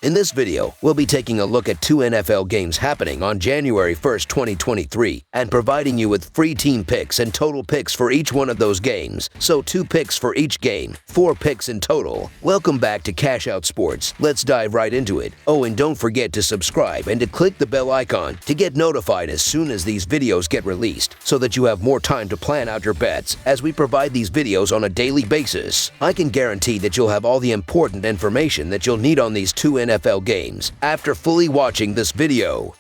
In this video, we'll be taking a look at two NFL games happening on January 1st, 2023, and providing you with free team picks and total picks for each one of those games. So 2 picks for each game, 4 picks in total. Welcome back to Cash Out Sports. Let's dive right into it. Oh, and don't forget to subscribe and to click the bell icon to get notified as soon as these videos get released, so that you have more time to plan out your bets as we provide these videos on a daily basis. I can guarantee that you'll have all the important information that you'll need on these two NFL games after fully watching this video.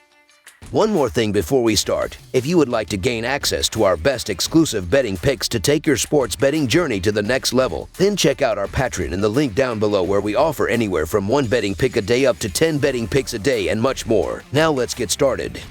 One more thing before we start. If you would like to gain access to our best exclusive betting picks to take your sports betting journey to the next level, then check out our Patreon in the link down below, where we offer anywhere from 1 betting pick a day up to 10 betting picks a day and much more. Now let's get started.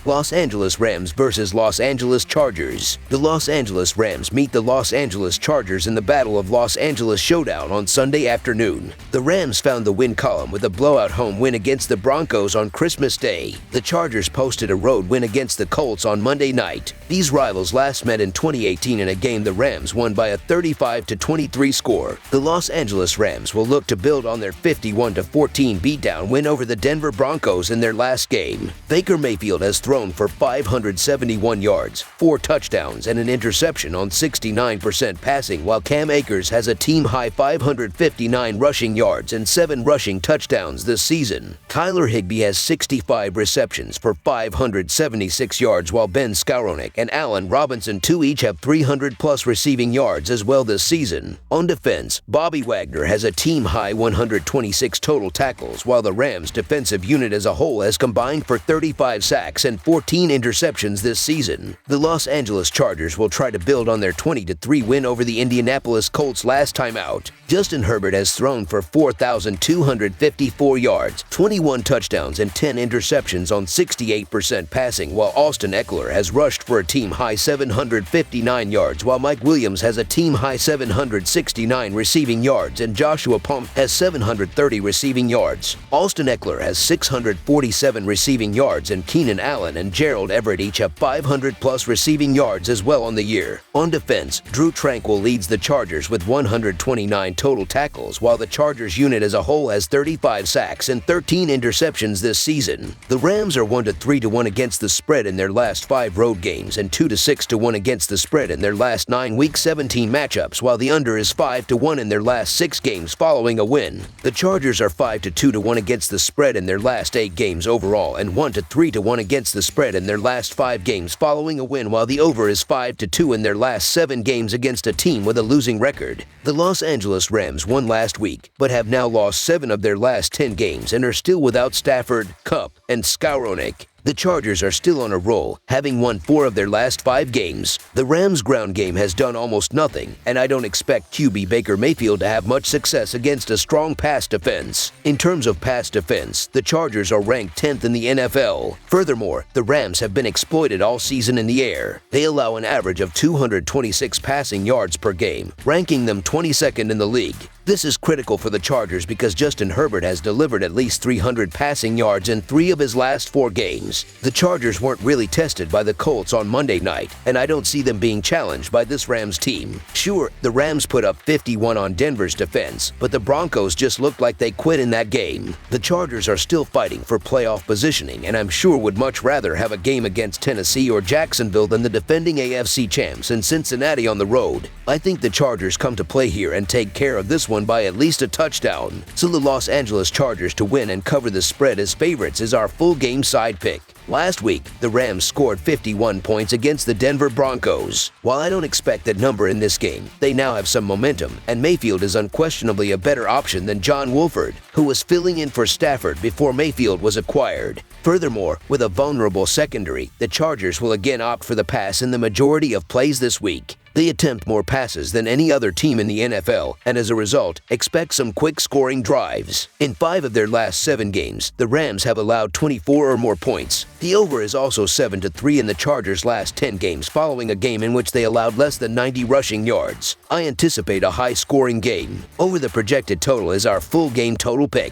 Los Angeles Rams versus Los Angeles Chargers. The Los Angeles Rams meet the Los Angeles Chargers in the Battle of Los Angeles showdown on Sunday afternoon. The Rams found the win column with a blowout home win against the Broncos on Christmas Day. The Chargers posted a road win against the Colts on Monday night. These rivals last met in 2018 in a game the Rams won by a 35-23 score. The Los Angeles Rams will look to build on their 51-14 beatdown win over the Denver Broncos in their last game. Baker Mayfield has thrown for 571 yards, 4 touchdowns, and an interception on 69% passing, while Cam Akers has a team-high 559 rushing yards and 7 rushing touchdowns this season. Tyler Higbee has 65 receptions for 576 yards, while Ben Skowronek and Allen Robinson each have 300-plus receiving yards as well this season. On defense, Bobby Wagner has a team-high 126 total tackles, while the Rams' defensive unit as a whole has combined for 35 sacks and 14 interceptions this season. The Los Angeles Chargers will try to build on their 20-3 win over the Indianapolis Colts last time out. Justin Herbert has thrown for 4,254 yards, 21 touchdowns, and 10 interceptions on 68% passing, while Austin Eckler has rushed for a team-high 759 yards, while Mike Williams has a team-high 769 receiving yards, and Joshua Palmer has 730 receiving yards. Austin Eckler has 647 receiving yards, and Keenan Allen and Gerald Everett each have 500-plus receiving yards as well on the year. On defense, Drew Tranquill leads the Chargers with 129 total tackles, while the Chargers unit as a whole has 35 sacks and 13 interceptions this season. The Rams are 1-3-1 against the spread in their last 5 road games and 2-6-1 against the spread in their last 9 Week 17 matchups, while the under is 5-1 in their last 6 games following a win. The Chargers are 5-2-1 against the spread in their last 8 games overall and 1-3-1 against the spread in their last 5 games following a win, while the over is 5-2 in their last 7 games against a team with a losing record. The Los Angeles Rams won last week, but have now lost 7 of their last 10 games and are still without Stafford, Kupp, and Skowronek. The Chargers are still on a roll, having won 4 of their last 5 games. The Rams' ground game has done almost nothing, and I don't expect QB Baker Mayfield to have much success against a strong pass defense. In terms of pass defense, the Chargers are ranked 10th in the NFL. Furthermore, the Rams have been exploited all season in the air. They allow an average of 226 passing yards per game, ranking them 22nd in the league. This is critical for the Chargers because Justin Herbert has delivered at least 300 passing yards in 3 of his last 4 games. The Chargers weren't really tested by the Colts on Monday night, and I don't see them being challenged by this Rams team. Sure, the Rams put up 51 on Denver's defense, but the Broncos just looked like they quit in that game. The Chargers are still fighting for playoff positioning, and I'm sure would much rather have a game against Tennessee or Jacksonville than the defending AFC champs in Cincinnati on the road. I think the Chargers come to play here and take care of this one by at least a touchdown. So the Los Angeles Chargers to win and cover the spread as favorites is our full game side pick. Last week, the Rams scored 51 points against the Denver Broncos. While I don't expect that number in this game, they now have some momentum, and Mayfield is unquestionably a better option than John Wolford, who was filling in for Stafford before Mayfield was acquired. Furthermore, with a vulnerable secondary, the Chargers will again opt for the pass in the majority of plays this week. They attempt more passes than any other team in the NFL, and as a result, expect some quick scoring drives. In 5 of their last 7 games, the Rams have allowed 24 or more points. The over is also 7-3 in the Chargers' last 10 games following a game in which they allowed less than 90 rushing yards. I anticipate a high-scoring game. Over the projected total is our full game total pick.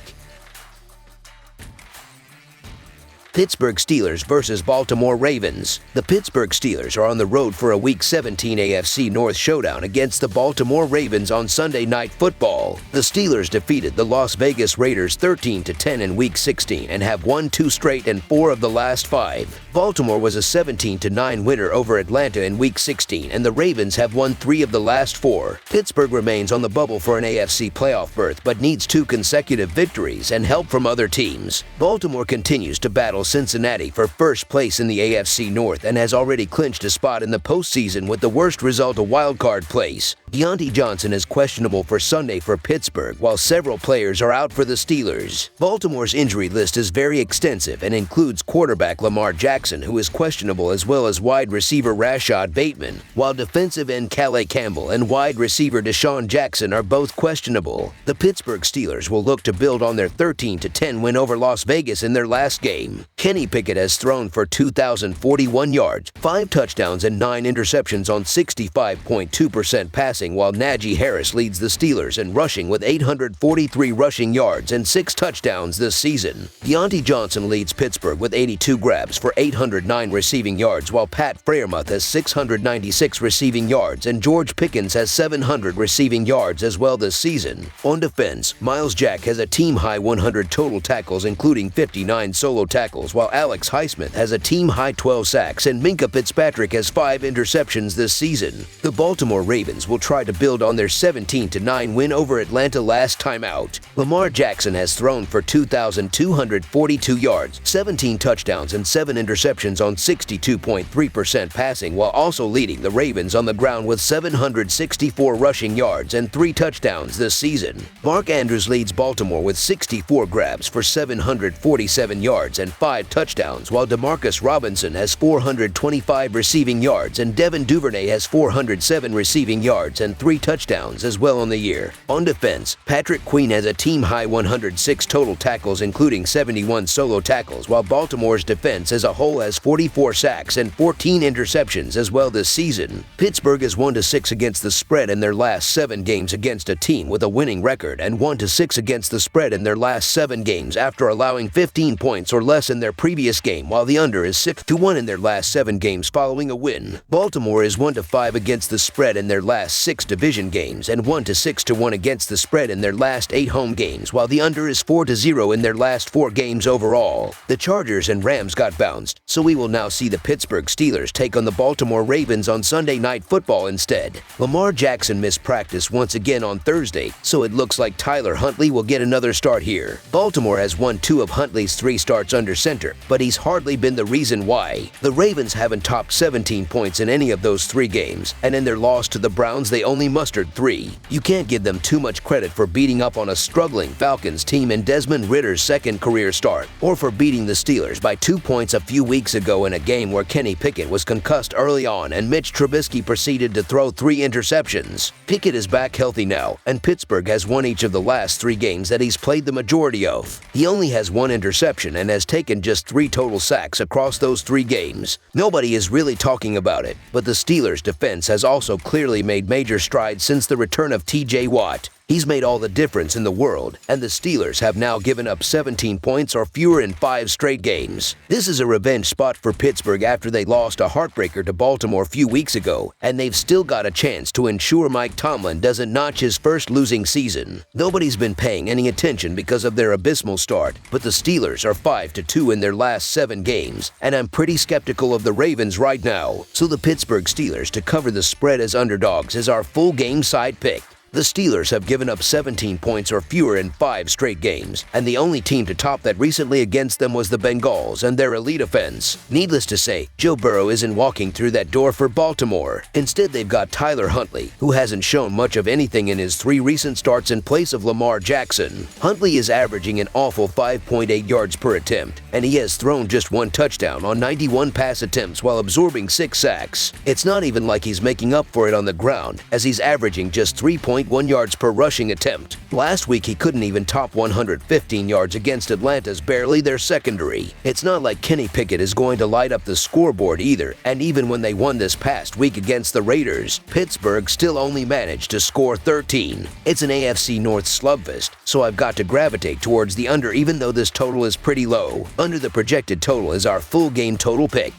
Pittsburgh Steelers versus Baltimore Ravens. The Pittsburgh Steelers are on the road for a Week 17 AFC North showdown against the Baltimore Ravens on Sunday Night Football. The Steelers defeated the Las Vegas Raiders 13-10 in Week 16 and have won 2 straight and 4 of the last 5. Baltimore was a 17-9 winner over Atlanta in Week 16, and the Ravens have won 3 of the last 4. Pittsburgh remains on the bubble for an AFC playoff berth but needs 2 consecutive victories and help from other teams. Baltimore continues to battle Cincinnati for first place in the AFC North and has already clinched a spot in the postseason with the worst result a wildcard place. Deontay Johnson is questionable for Sunday for Pittsburgh, while several players are out for the Steelers. Baltimore's injury list is very extensive and includes quarterback Lamar Jackson, who is questionable, as well as wide receiver Rashad Bateman, while defensive end Calais Campbell and wide receiver Deshaun Jackson are both questionable. The Pittsburgh Steelers will look to build on their 13-10 win over Las Vegas in their last game. Kenny Pickett has thrown for 2,041 yards, 5 touchdowns and 9 interceptions on 65.2% passing, while Najee Harris leads the Steelers in rushing with 843 rushing yards and 6 touchdowns this season. Deontay Johnson leads Pittsburgh with 82 grabs for 809 receiving yards, while Pat Freiermuth has 696 receiving yards and George Pickens has 700 receiving yards as well this season. On defense, Myles Jack has a team-high 100 total tackles, including 59 solo tackles, while Alex Highsmith has a team-high 12 sacks and Minkah Fitzpatrick has 5 interceptions this season. The Baltimore Ravens will try to build on their 17-9 win over Atlanta last time out. Lamar Jackson has thrown for 2,242 yards, 17 touchdowns and 7 interceptions on 62.3% passing, while also leading the Ravens on the ground with 764 rushing yards and 3 touchdowns this season. Mark Andrews leads Baltimore with 64 grabs for 747 yards and 5 touchdowns, while Demarcus Robinson has 425 receiving yards and Devin Duvernay has 407 receiving yards and 3 touchdowns as well on the year. On defense, Patrick Queen has a team-high 106 total tackles, including 71 solo tackles, while Baltimore's defense as a whole has 44 sacks and 14 interceptions as well this season. Pittsburgh is 1-6 against the spread in their last 7 games against a team with a winning record, and 1-6 against the spread in their last 7 games after allowing 15 points or less in their previous game, while the under is 6-1 in their last 7 games following a win. Baltimore is 1-5 against the spread in their last 6 division games and 1-6-1 against the spread in their last 8 home games, while the under is 4-0 in their last 4 games overall. The Chargers and Rams got bounced, so we will now see the Pittsburgh Steelers take on the Baltimore Ravens on Sunday Night Football instead. Lamar Jackson missed practice once again on Thursday, so it looks like Tyler Huntley will get another start here. Baltimore has won 2 of Huntley's 3 starts under center, but he's hardly been the reason why. The Ravens haven't topped 17 points in any of those 3 games, and in their loss to the Browns they only mustered 3. You can't give them too much credit for beating up on a struggling Falcons team in Desmond Ritter's second career start, or for beating the Steelers by 2 points a few weeks ago in a game where Kenny Pickett was concussed early on and Mitch Trubisky proceeded to throw 3 interceptions. Pickett is back healthy now, and Pittsburgh has won each of the last 3 games that he's played the majority of. He only has 1 interception and has taken just 3 total sacks across those 3 games. Nobody is really talking about it, but the Steelers' defense has also clearly made major strides since the return of TJ Watt. He's made all the difference in the world, and the Steelers have now given up 17 points or fewer in 5 straight games. This is a revenge spot for Pittsburgh after they lost a heartbreaker to Baltimore a few weeks ago, and they've still got a chance to ensure Mike Tomlin doesn't notch his first losing season. Nobody's been paying any attention because of their abysmal start, but the Steelers are 5-2 in their last 7 games, and I'm pretty skeptical of the Ravens right now. So the Pittsburgh Steelers to cover the spread as underdogs is our full game side pick. The Steelers have given up 17 points or fewer in 5 straight games, and the only team to top that recently against them was the Bengals and their elite offense. Needless to say, Joe Burrow isn't walking through that door for Baltimore. Instead, they've got Tyler Huntley, who hasn't shown much of anything in his 3 recent starts in place of Lamar Jackson. Huntley is averaging an awful 5.8 yards per attempt, and he has thrown just 1 touchdown on 91 pass attempts while absorbing 6 sacks. It's not even like he's making up for it on the ground, as he's averaging just 3.2 1.1 yards per rushing attempt. Last week, he couldn't even top 115 yards against Atlanta's barely their secondary. It's not like Kenny Pickett is going to light up the scoreboard either, and even when they won this past week against the Raiders, Pittsburgh still only managed to score 13. It's an AFC North slugfest, so I've got to gravitate towards the under even though this total is pretty low. Under the projected total is our full game total pick.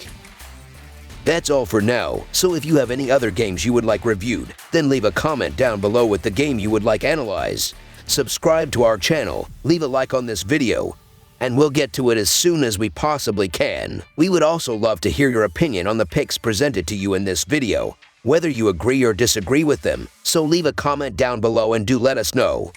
That's all for now, so if you have any other games you would like reviewed, then leave a comment down below with the game you would like analyzed. Subscribe to our channel, leave a like on this video, and we'll get to it as soon as we possibly can. We would also love to hear your opinion on the picks presented to you in this video, whether you agree or disagree with them, so leave a comment down below and do let us know.